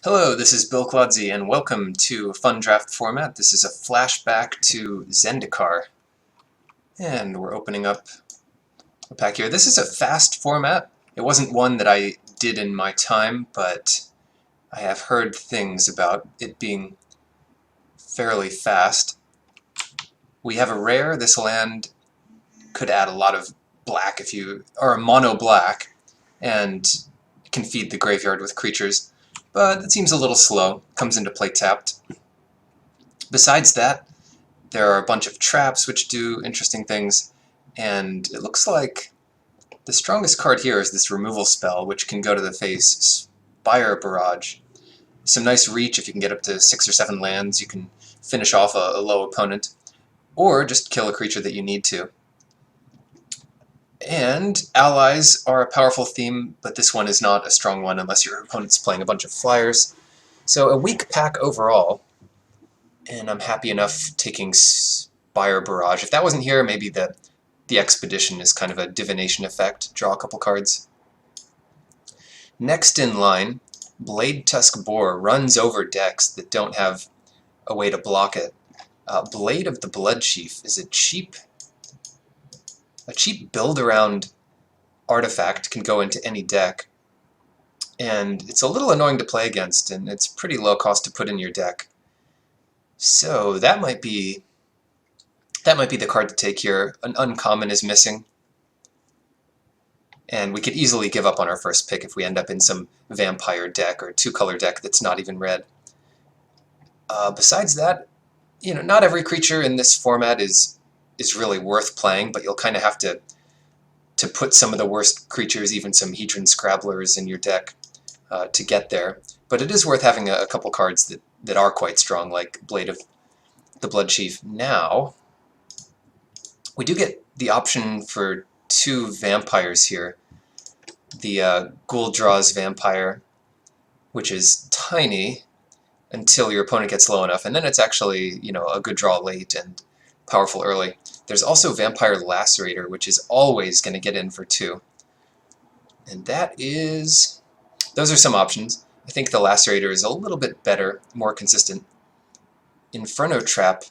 Hello, this is Bill Claudsey, and welcome to Fun Draft Format. This is a flashback to Zendikar, and we're opening up a pack here. This is a fast format. It wasn't one that I did in my time, but I have heard things about it being fairly fast. We have a rare. This land could add a lot of black if you are a mono black, and can feed the graveyard with creatures, but it seems a little slow. Comes into play tapped. Besides that, there are a bunch of traps which do interesting things, and it looks like the strongest card here is this removal spell, which can go to the face, Spire Barrage. Some nice reach if you can get up to 6 or 7 lands. You can finish off a low opponent, or just kill a creature that you need to. And allies are a powerful theme, but this one is not a strong one unless your opponent's playing a bunch of flyers. So a weak pack overall, and I'm happy enough taking Spire Barrage. If that wasn't here, maybe the Expedition is kind of a divination effect. Draw a couple cards. Next in line, Blade Tusk Boar runs over decks that don't have a way to block it. Blade of the Bloodchief is a cheap build-around artifact, can go into any deck, and it's a little annoying to play against, and it's pretty low cost to put in your deck. So that might be the card to take here. An uncommon is missing, and we could easily give up on our first pick if we end up in some vampire deck or two-color deck that's not even red. Besides that, not every creature in this format is really worth playing, but you'll kind of have to put some of the worst creatures, even some Hedron Scrabblers, in your deck to get there. But it is worth having a couple cards that are quite strong, like Blade of the Bloodchief. Now, we do get the option for 2 vampires here. The Guldra's Vampire, which is tiny until your opponent gets low enough, and then it's actually, a good draw late and powerful early. There's also Vampire Lacerator, which is always going to get in for 2. And those are some options. I think the Lacerator is a little bit better, more consistent. Inferno Trap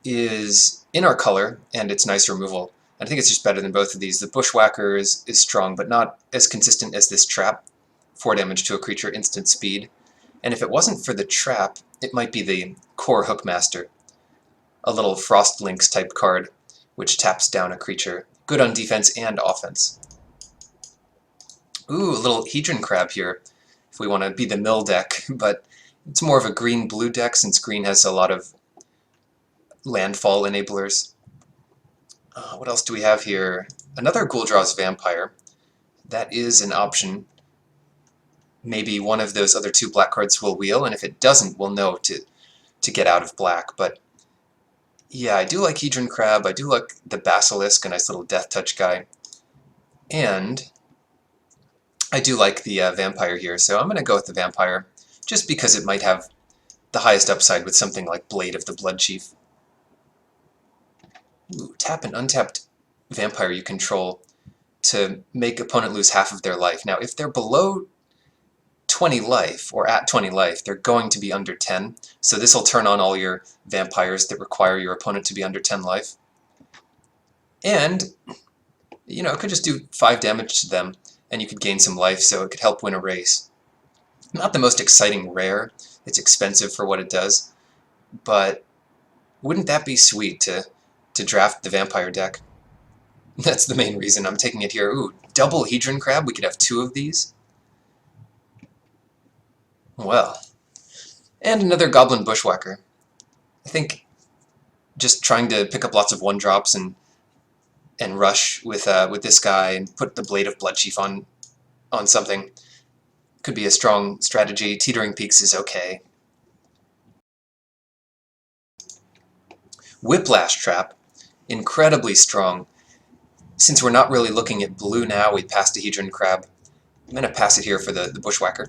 is in our color, and it's nice removal. I think it's just better than both of these. The Bushwhacker is strong, but not as consistent as this trap. 4 damage to a creature, instant speed. And if it wasn't for the trap, it might be the Core Hookmaster, a little Frost Lynx type card, which taps down a creature. Good on defense and offense. Ooh, a little Hedron Crab here, if we want to be the mill deck, but it's more of a green-blue deck since green has a lot of landfall enablers. What else do we have here? Another Guldra's Vampire. That is an option. Maybe one of those other 2 black cards will wheel, and if it doesn't, we'll know to get out of black. But yeah, I do like Hedron Crab. I do like the Basilisk, a nice little Death Touch guy. And I do like the Vampire here, so I'm going to go with the Vampire, just because it might have the highest upside with something like Blade of the Bloodchief. Ooh, tap an untapped Vampire you control to make opponent lose half of their life. Now, if they're below 20 life, or at 20 life, they're going to be under 10, so this will turn on all your vampires that require your opponent to be under 10 life. And, it could just do 5 damage to them, and you could gain some life, so it could help win a race. Not the most exciting rare. It's expensive for what it does, but wouldn't that be sweet to draft the vampire deck? That's the main reason I'm taking it here. Ooh, double Hedron Crab. We could have 2 of these. Well, and another Goblin Bushwhacker. I think just trying to pick up lots of 1-drops and rush with this guy and put the Blade of Bloodchief on something could be a strong strategy. Teetering Peaks is okay. Whiplash Trap, incredibly strong. Since we're not really looking at blue now, we passed a Hedron Crab. I'm going to pass it here for the Bushwhacker.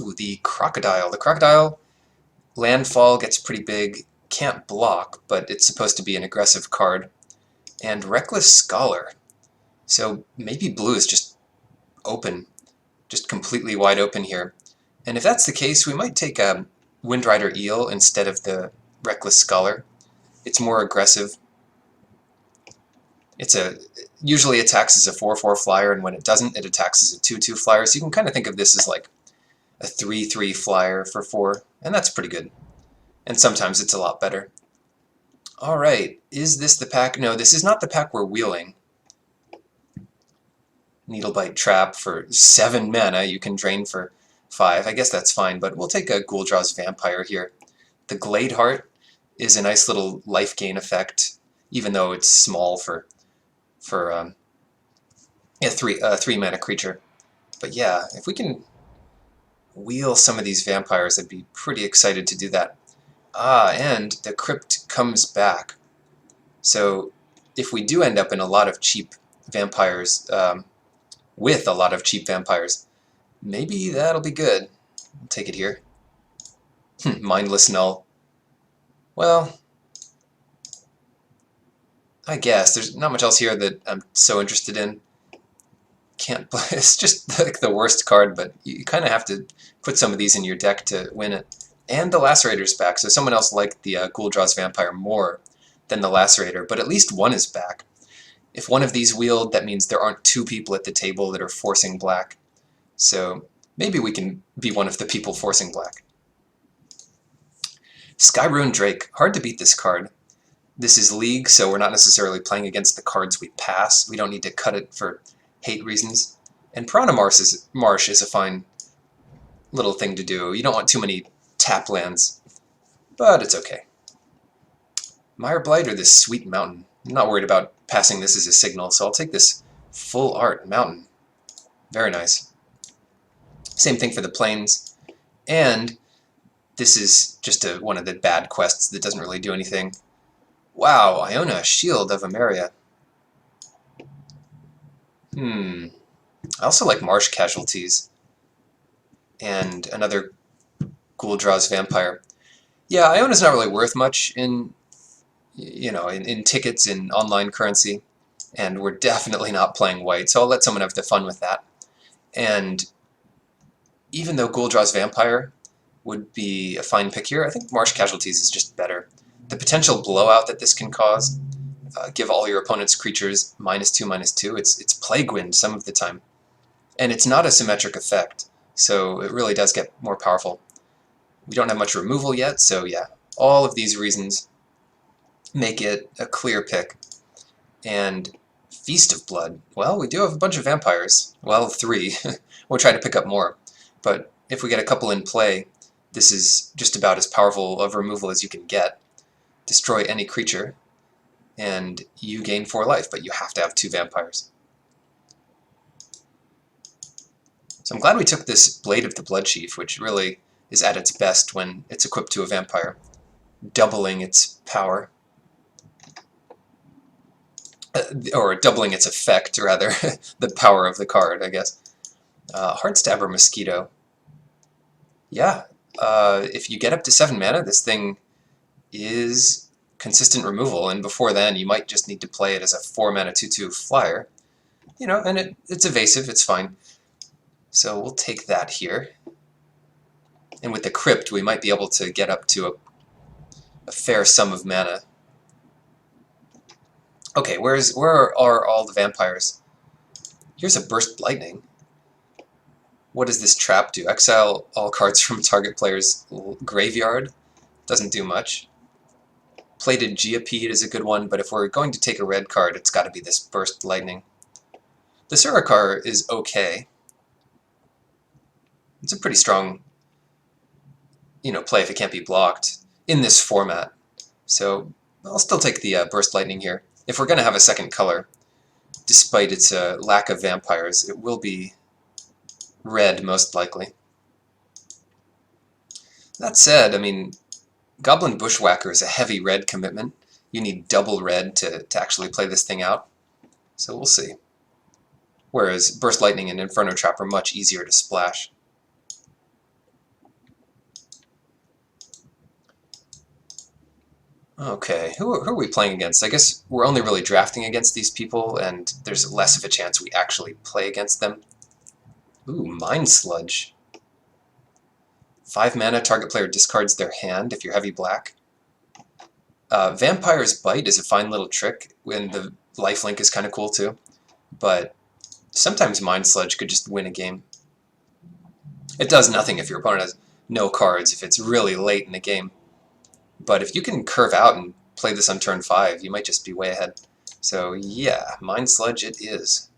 Ooh, the Crocodile. The Crocodile landfall gets pretty big. Can't block, but it's supposed to be an aggressive card. And Reckless Scholar. So maybe blue is just open just completely wide open here. And if that's the case, we might take a Windrider Eel instead of the Reckless Scholar. It's more aggressive. Usually attacks as a 4/4 flyer, and when it doesn't, it attacks as a 2/2 flyer. So you can kind of think of this as like a 3/3 flyer for 4, and that's pretty good. And sometimes it's a lot better. Alright, is this the pack? No, this is not the pack we're wheeling. Needlebite Trap for 7 mana, you can drain for 5. I guess that's fine, but we'll take a Ghoul-Draw's Vampire here. The Glade Heart is a nice little life gain effect, even though it's small for a 3 mana creature. But yeah, if we can wheel some of these vampires, I'd be pretty excited to do that. And the Crypt comes back. So if we do end up in a lot of cheap vampires, with a lot of cheap vampires, maybe that'll be good. I'll take it here. Mindless Null. Well, I guess there's not much else here that I'm so interested in. Can't play. It's just like the worst card, but you kind of have to put some of these in your deck to win it. And the Lacerator's back, so someone else liked the Ghoul-Draw's Vampire more than the Lacerator, but at least one is back. If one of these wheeled, that means there aren't 2 people at the table that are forcing black. So maybe we can be one of the people forcing black. Skyruin Drake. Hard to beat this card. This is League, so we're not necessarily playing against the cards we pass. We don't need to cut it for hate reasons. And Piranha Marsh is a fine little thing to do. You don't want too many tap lands, but it's okay. Mire Blight or this Sweet Mountain. I'm not worried about passing this as a signal, so I'll take this Full Art Mountain. Very nice. Same thing for the Plains. And this is just one of the bad quests that doesn't really do anything. Wow, Iona, Shield of Emeria. I also like Marsh Casualties. And another Ghoul-Draw's Vampire. Yeah, Iona's not really worth much in tickets in online currency, and we're definitely not playing white, so I'll let someone have the fun with that. And even though Ghoul-Draw's Vampire would be a fine pick here, I think Marsh Casualties is just better. The potential blowout that this can cause, give all your opponent's creatures -2/-2, it's Plague Wind some of the time. And it's not a symmetric effect, so it really does get more powerful. We don't have much removal yet, so yeah, all of these reasons make it a clear pick. And Feast of Blood. Well, we do have a bunch of vampires. Well, 3. We'll try to pick up more. But if we get a couple in play, this is just about as powerful of removal as you can get. Destroy any creature, and you gain 4 life, but you have to have 2 vampires. So I'm glad we took this Blade of the Bloodchief, which really is at its best when it's equipped to a vampire, doubling its power. Or doubling its effect, rather, the power of the card, I guess. Heartstabber Mosquito. Yeah, if you get up to 7 mana, this thing is consistent removal, and before then you might just need to play it as a 4 mana 2/2 flyer. And it's evasive, it's fine. So we'll take that here. And with the Crypt, we might be able to get up to a fair sum of mana. Okay, where are all the vampires? Here's a Burst Lightning. What does this trap do? Exile all cards from target player's graveyard. Doesn't do much. Plated Geopede is a good one, but if we're going to take a red card, it's got to be this Burst Lightning. The Surakar is okay. It's a pretty strong, play if it can't be blocked in this format. So I'll still take the Burst Lightning here. If we're going to have a second color, despite its lack of vampires, it will be red most likely. That said, Goblin Bushwhacker is a heavy red commitment. You need double red to actually play this thing out. So we'll see. Whereas Burst Lightning and Inferno Trap are much easier to splash. Okay, who are we playing against? I guess we're only really drafting against these people, and there's less of a chance we actually play against them. Ooh, Mind Sludge. 5 mana, target player discards their hand if you're heavy black. Vampire's Bite is a fine little trick, and the lifelink is kind of cool too. But sometimes Mind Sludge could just win a game. It does nothing if your opponent has no cards, if it's really late in the game. But if you can curve out and play this on turn 5, you might just be way ahead. So yeah, Mind Sludge it is.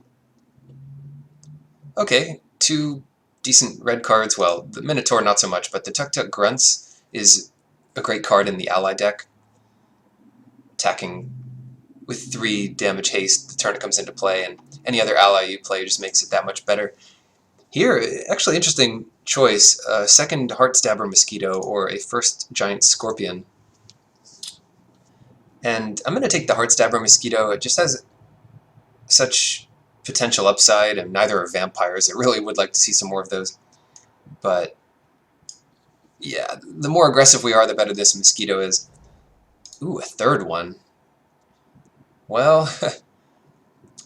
Okay, 2 decent red cards. Well, the Minotaur not so much, but the Tuk Tuk Grunts is a great card in the ally deck. Attacking with 3 damage haste the turn it comes into play, and any other ally you play just makes it that much better. Here, actually interesting choice, a second Heartstabber Mosquito or a first Giant Scorpion. And I'm going to take the Heartstabber Mosquito. It just has such potential upside, and neither are vampires. I really would like to see some more of those. But yeah, the more aggressive we are, the better this Mosquito is. Ooh, a third one. Well,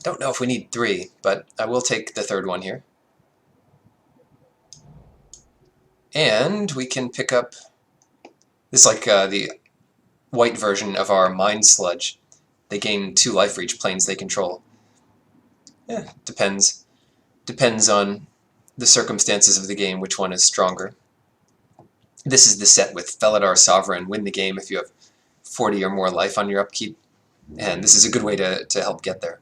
don't know if we need 3, but I will take the third one here. And we can pick up this, like the white version of our Mind Sludge. They gain 2 life for each planes they control. Yeah, depends. Depends on the circumstances of the game, which one is stronger. This is the set with Felidar Sovereign, win the game if you have 40 or more life on your upkeep. And this is a good way to help get there.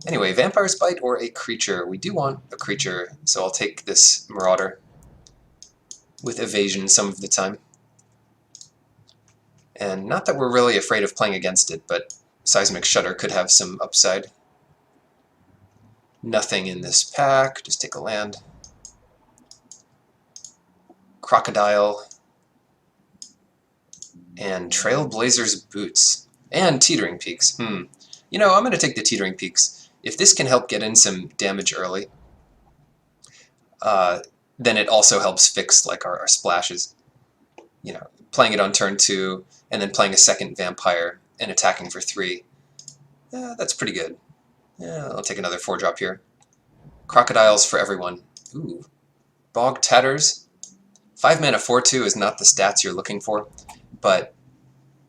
Anyway, Vampire's Bite or a creature. We do want a creature, so I'll take this Marauder with evasion some of the time. And not that we're really afraid of playing against it, but Seismic Shudder could have some upside. Nothing in this pack, just take a land. Crocodile. And Trailblazer's Boots. And Teetering Peaks. You know, I'm going to take the Teetering Peaks. If this can help get in some damage early, then it also helps fix like our splashes. You know, playing it on turn 2, and then playing a second Vampire and attacking for 3. Yeah, that's pretty good. Yeah, I'll take another 4-drop here. Crocodiles for everyone. Ooh. Bog Tatters. 5 mana 4/2 is not the stats you're looking for, but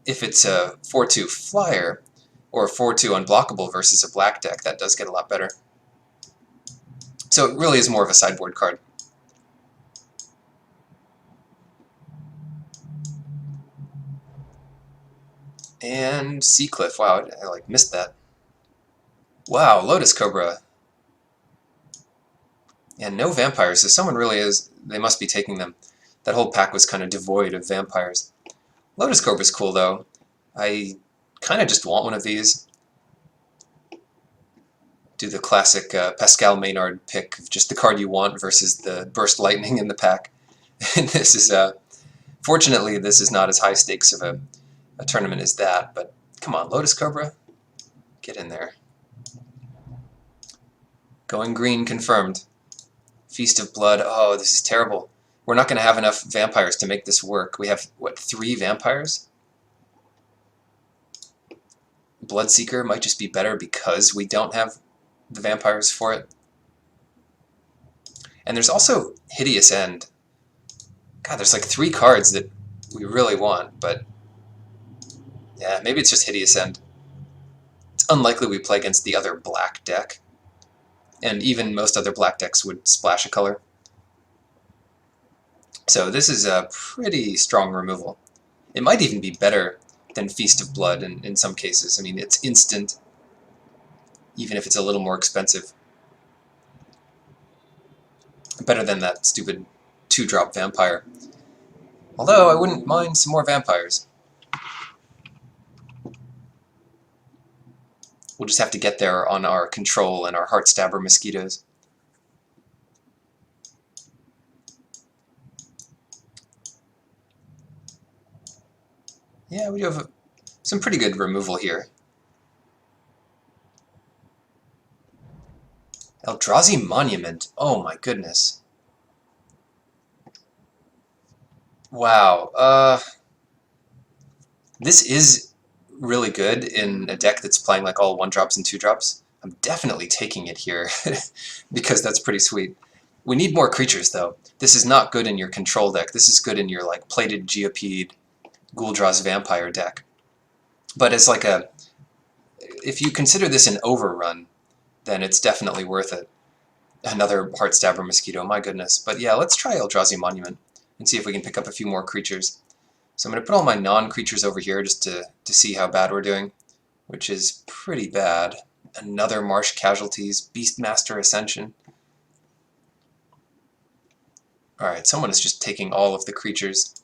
if it's a 4/2 flyer, or a 4/2 unblockable versus a black deck, that does get a lot better. So it really is more of a sideboard card. And Seacliff, wow, I like missed that. Wow, Lotus Cobra. And no vampires, so someone really is, they must be taking them. That whole pack was kind of devoid of vampires. Lotus Cobra's cool though. I kind of just want one of these. Do the classic Pascal Maynard pick of just the card you want versus the Burst Lightning in the pack. And this is, fortunately, this is not as high stakes of a tournament as that, but come on, Lotus Cobra, get in there. Going green confirmed. Feast of Blood, oh, this is terrible. We're not going to have enough vampires to make this work. We have, what, 3 vampires? Bloodseeker might just be better because we don't have the vampires for it. And there's also Hideous End. God, there's like 3 cards that we really want, but yeah, maybe it's just Hideous End. It's unlikely we play against the other black deck, and even most other black decks would splash a color. So this is a pretty strong removal. It might even be better than Feast of Blood in some cases. I mean, it's instant, even if it's a little more expensive. Better than that stupid 2-drop vampire. Although, I wouldn't mind some more vampires. We'll just have to get there on our control and our Heartstabber Mosquitoes. Yeah, we have some pretty good removal here. Eldrazi Monument. Oh my goodness. Wow. This is really good in a deck that's playing like all 1-drops and 2-drops. I'm definitely taking it here because that's pretty sweet. We need more creatures, though. This is not good in your control deck. This is good in your like plated Geopede, Ghoul-Draws Vampire deck. But as like a... if you consider this an overrun, then it's definitely worth it. Another Heartstabber Mosquito, my goodness. But yeah, let's try Eldrazi Monument and see if we can pick up a few more creatures. So I'm going to put all my non-creatures over here just to see how bad we're doing, which is pretty bad. Another Marsh Casualties, Beastmaster Ascension. Alright, someone is just taking all of the creatures.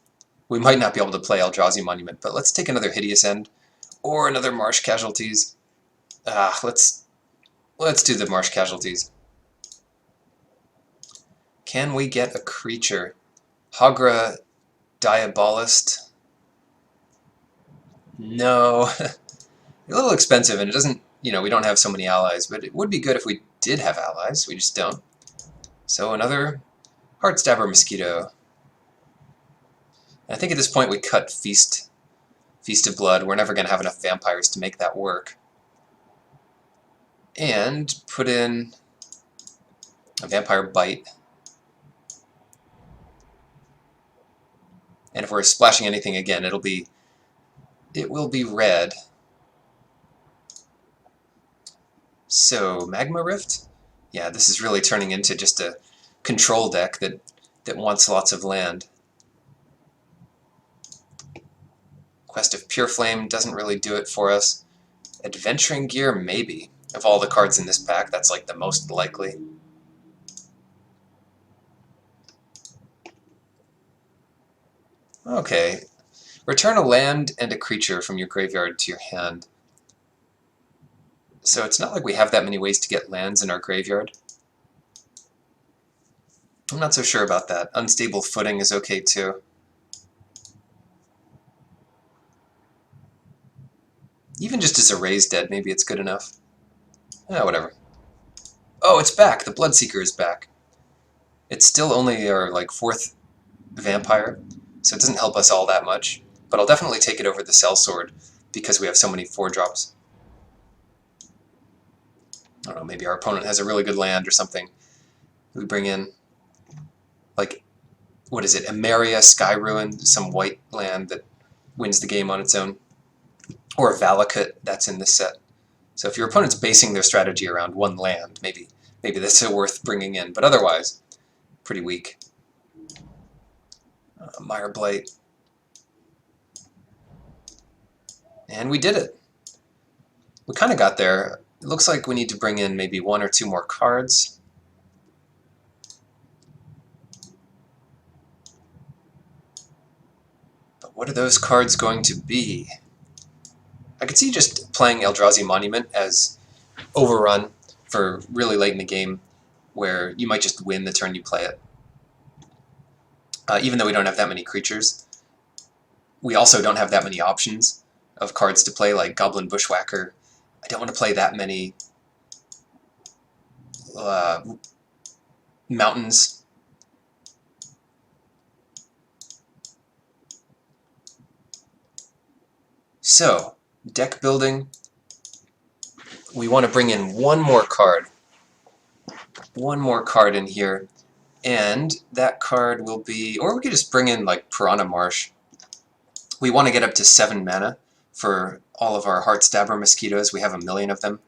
We might not be able to play Eldrazi Monument, but let's take another Hideous End, or another Marsh Casualties. Let's do the Marsh Casualties. Can we get a creature? Hagra Diabolist? No. A little expensive, and it doesn't, you know, we don't have so many allies, but it would be good if we did have allies. We just don't. So another Heartstabber Mosquito. And I think at this point we cut Feast of Blood. We're never going to have enough vampires to make that work. And put in a Vampire Bite. And if we're splashing anything again, it will be red. So, Magma Rift? Yeah, this is really turning into just a control deck that wants lots of land. Quest of Pure Flame doesn't really do it for us. Adventuring Gear, maybe. Of all the cards in this pack, that's like the most likely. Okay. Return a land and a creature from your graveyard to your hand. So it's not like we have that many ways to get lands in our graveyard. I'm not so sure about that. Unstable Footing is okay too. Even just as a Raise Dead, maybe it's good enough. Whatever. Oh, it's back! The Bloodseeker is back. It's still only our like 4th vampire, so it doesn't help us all that much. But I'll definitely take it over the Sellsword because we have so many 4-drops. I don't know, maybe our opponent has a really good land or something. We bring in, like, what is it, Emeria, Sky Ruin, some white land that wins the game on its own. Or Valakut, that's in this set. So if your opponent's basing their strategy around one land, maybe that's worth bringing in. But otherwise, pretty weak. Mire Blight. And we did it. We kind of got there. It looks like we need to bring in maybe 1 or 2 more cards. But what are those cards going to be? I could see just playing Eldrazi Monument as overrun for really late in the game, where you might just win the turn you play it. Even though we don't have that many creatures, we also don't have that many options of cards to play, like Goblin Bushwhacker. I don't want to play that many mountains. So, deck building, we want to bring in one more card. One more card in here, and that card will be, or we could just bring in like Piranha Marsh. We want to get up to 7 mana for all of our Heartstabber Mosquitoes. We have 1 million of them.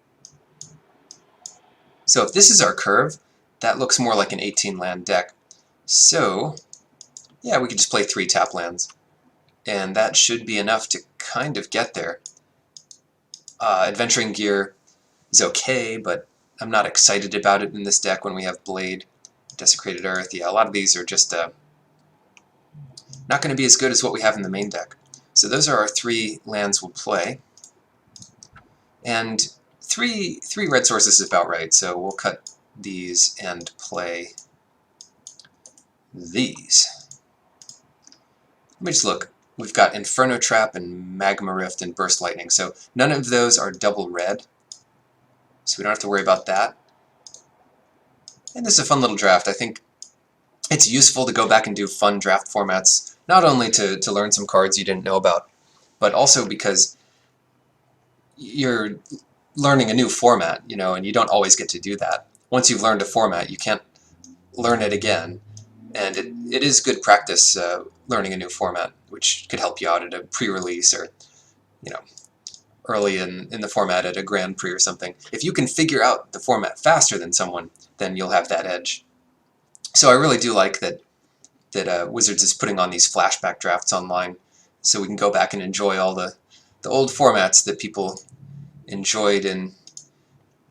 So if this is our curve, that looks more like an 18-land deck. So, yeah, we could just play 3 tap lands. And that should be enough to kind of get there. Adventuring Gear is okay, but I'm not excited about it in this deck when we have Blade, Desecrated Earth. Yeah, a lot of these are just not going to be as good as what we have in the main deck. So those are our 3 lands we'll play. And three red sources is about right, so we'll cut these and play these. Let me just look. We've got Inferno Trap and Magma Rift and Burst Lightning, so none of those are double red, so we don't have to worry about that. And this is a fun little draft. I think it's useful to go back and do fun draft formats, not only to learn some cards you didn't know about, but also because you're learning a new format, you know, and you don't always get to do that. Once you've learned a format, you can't learn it again. And it is good practice learning a new format, which could help you out at a pre-release or, you know, early in the format at a Grand Prix or something. If you can figure out the format faster than someone, then you'll have that edge. So I really do like that Wizards is putting on these flashback drafts online, so we can go back and enjoy all the old formats that people enjoyed in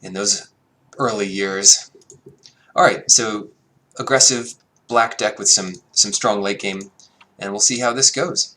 those early years. Alright, so aggressive black deck with some strong late game, and we'll see how this goes.